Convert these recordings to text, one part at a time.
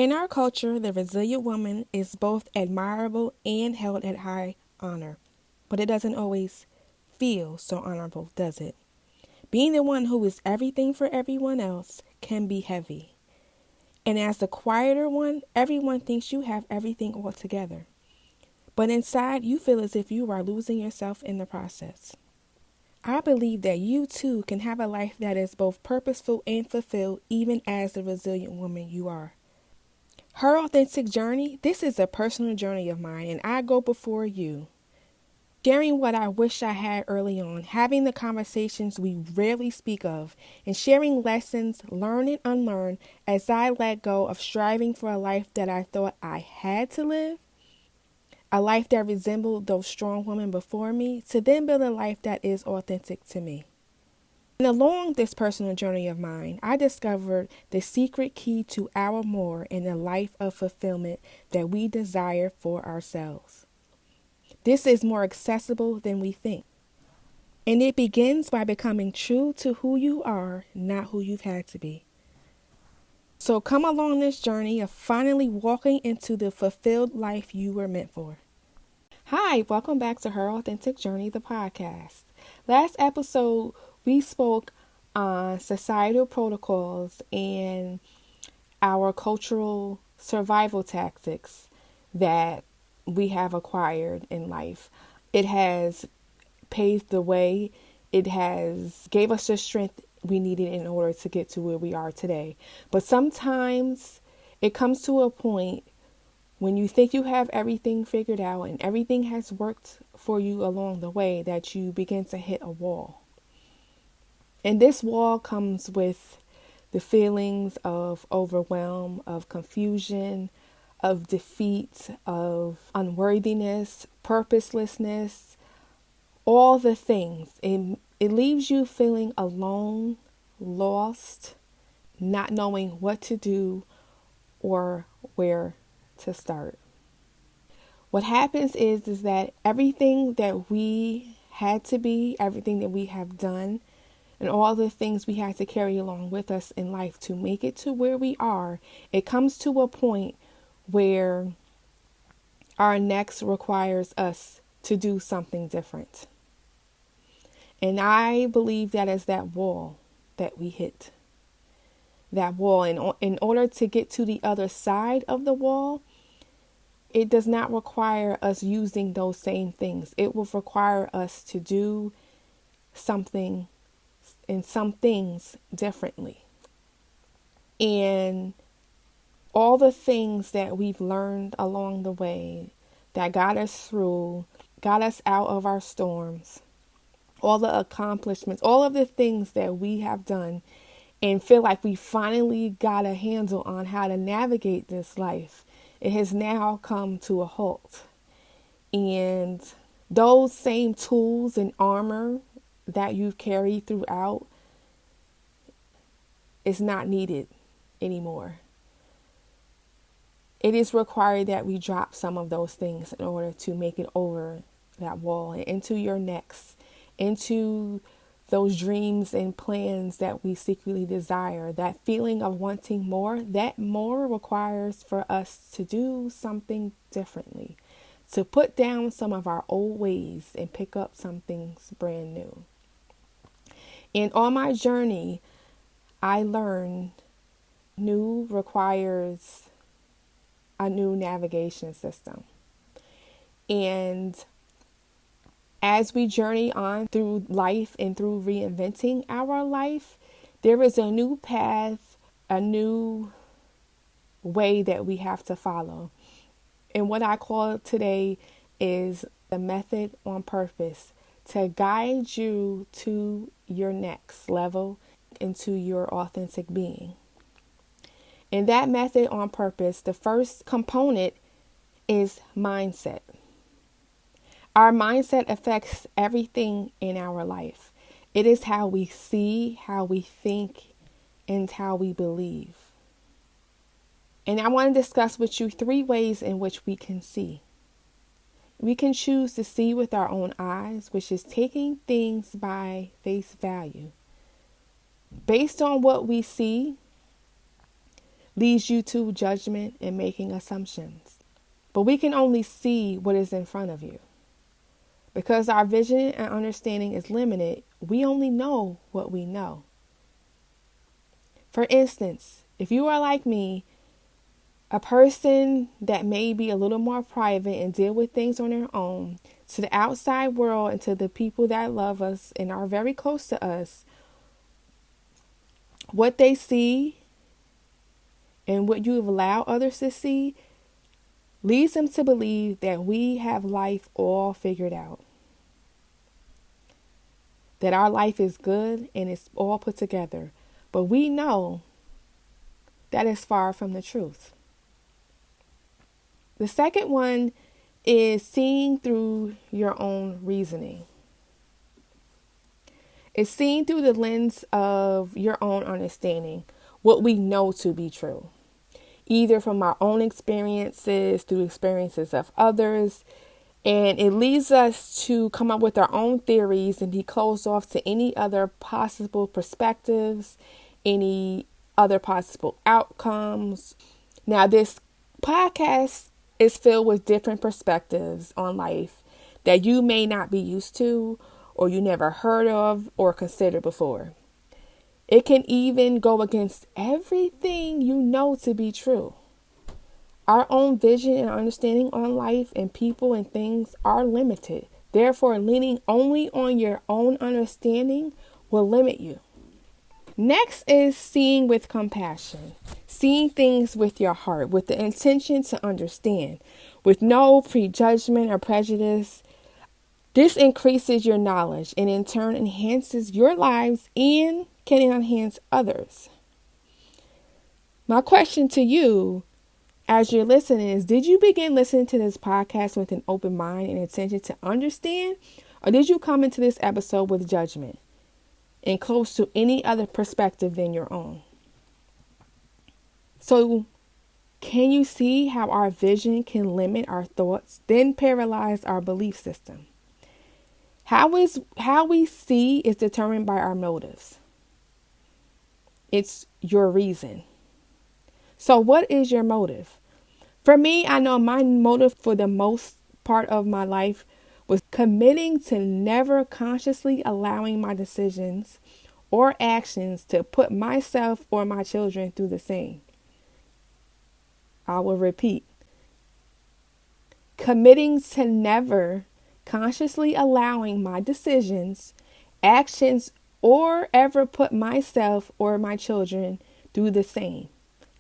In our culture, the resilient woman is both admirable and held at high honor, but it doesn't always feel so honorable, does it? Being the one who is everything for everyone else can be heavy. And as the quieter one, everyone thinks you have everything all together. But inside, you feel as if you are losing yourself in the process. I believe that you too can have a life that is both purposeful and fulfilled, even as the resilient woman you are. Her authentic journey, this is a personal journey of mine, and I go before you, sharing what I wish I had early on, having the conversations we rarely speak of, and sharing lessons, learn and unlearn, as I let go of striving for a life that I thought I had to live, a life that resembled those strong women before me, to then build a life that is authentic to me. And along this personal journey of mine, I discovered the secret key to our more in the life of fulfillment that we desire for ourselves. This is more accessible than we think. And it begins by becoming true to who you are, not who you've had to be. So come along this journey of finally walking into the fulfilled life you were meant for. Hi, welcome back to Her Authentic Journey, the podcast. Last episode, we spoke on societal protocols and our cultural survival tactics that we have acquired in life. It has paved the way. It has gave us the strength we needed in order to get to where we are today. But sometimes it comes to a point when you think you have everything figured out and everything has worked for you along the way that you begin to hit a wall. And this wall comes with the feelings of overwhelm, of confusion, of defeat, of unworthiness, purposelessness, all the things. It leaves you feeling alone, lost, not knowing what to do or where to start. What happens is that everything that we had to be, everything that we have done, and all the things we had to carry along with us in life to make it to where we are, it comes to a point where our next requires us to do something different. And I believe that is that wall that we hit. That wall. And in order to get to the other side of the wall, it does not require us using those same things. It will require us to do something and some things differently. And all the things that we've learned along the way that got us through, got us out of our storms, all the accomplishments, all of the things that we have done and feel like we finally got a handle on how to navigate this life, it has now come to a halt. And those same tools and armor that you've carried throughout is not needed anymore. It is required that we drop some of those things in order to make it over that wall and into your next, into those dreams and plans that we secretly desire. That feeling of wanting more, that more requires for us to do something differently, to put down some of our old ways and pick up some things brand new. And on my journey, I learned new requires a new navigation system. And as we journey on through life and through reinventing our life, there is a new path, a new way that we have to follow. And what I call today is the method on purpose, to guide you to your next level, into your authentic being. And that method on purpose, the first component is mindset. Our mindset affects everything in our life. It is how we see, how we think, and how we believe. And I want to discuss with you 3 ways in which we can see. We can choose to see with our own eyes, which is taking things by face value. Based on what we see, leads you to judgment and making assumptions. But we can only see what is in front of you. Because our vision and understanding is limited, we only know what we know. For instance, if you are like me, a person that may be a little more private and deal with things on their own, to the outside world and to the people that love us and are very close to us, what they see and what you have allowed others to see leads them to believe that we have life all figured out. That our life is good and it's all put together. But we know that is far from the truth. The second one is seeing through your own reasoning. It's seeing through the lens of your own understanding, what we know to be true, either from our own experiences, through experiences of others, and it leads us to come up with our own theories and be closed off to any other possible perspectives, any other possible outcomes. Now, this podcast is filled with different perspectives on life that you may not be used to, or you never heard of or considered before. It can even go against everything you know to be true. Our own vision and understanding on life and people and things are limited. Therefore, leaning only on your own understanding will limit you. Next is seeing with compassion, seeing things with your heart, with the intention to understand, with no prejudgment or prejudice. This increases your knowledge and in turn enhances your lives and can enhance others. My question to you as you're listening is, did you begin listening to this podcast with an open mind and intention to understand? Or did you come into this episode with judgment and close to any other perspective than your own? So, can you see how our vision can limit our thoughts, then paralyze our belief system? How we see is determined by our motives. It's your reason. So what is your motive? For me, I know my motive for the most part of my life was committing to never consciously allowing my decisions or actions to put myself or my children through the same. I will repeat. Committing to never consciously allowing my decisions, actions, or ever put myself or my children through the same.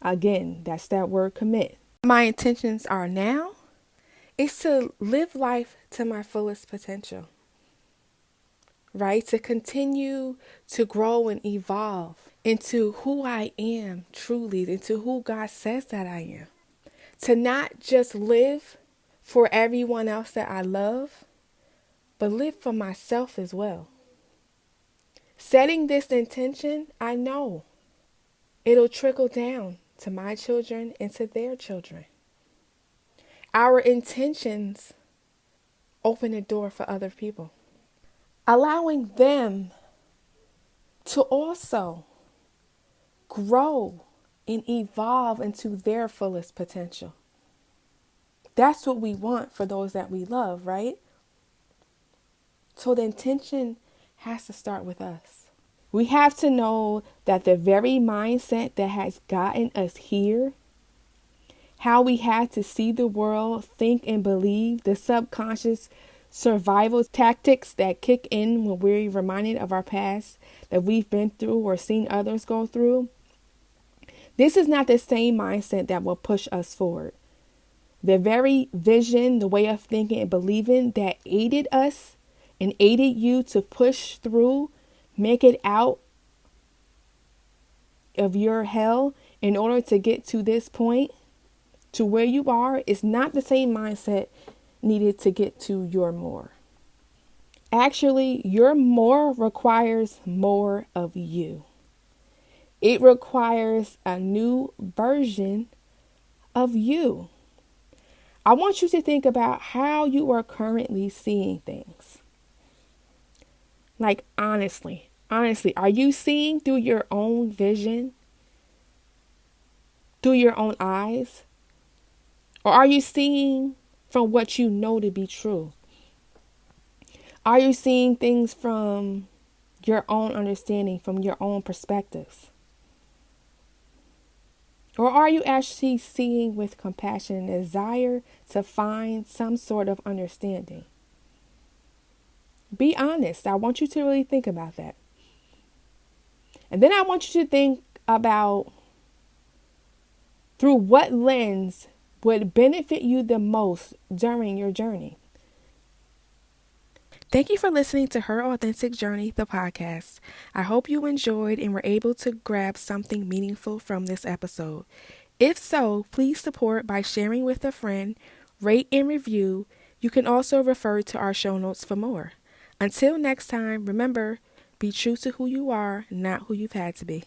Again, that's that word commit. My intentions are now is to live life to my fullest potential, right? To continue to grow and evolve into who I am truly, into who God says that I am. To not just live for everyone else that I love, but live for myself as well. Setting this intention, I know it'll trickle down to my children and to their children. Our intentions open the door for other people, allowing them to also grow and evolve into their fullest potential. That's what we want for those that we love, right? So the intention has to start with us. We have to know that the very mindset that has gotten us here, how we had to see the world, think and believe, the subconscious survival tactics that kick in when we're reminded of our past that we've been through or seen others go through. This is not the same mindset that will push us forward. The very vision, the way of thinking and believing that aided us and aided you to push through, make it out of your hell in order to get to this point, to where you are, is not the same mindset needed to get to your more. Actually, your more requires more of you. It requires a new version of you. I want you to think about how you are currently seeing things. Like, honestly, are you seeing through your own vision? through your own eyes? Or are you seeing from what you know to be true? Are you seeing things from your own understanding, from your own perspectives? Or are you actually seeing with compassion and desire to find some sort of understanding? Be honest. I want you to really think about that. And then I want you to think about through what lens would benefit you the most during your journey. Thank you for listening to Her Authentic Journey, the podcast. I hope you enjoyed and were able to grab something meaningful from this episode. If so, please support by sharing with a friend, rate and review. You can also refer to our show notes for more. Until next time, remember, be true to who you are, not who you've had to be.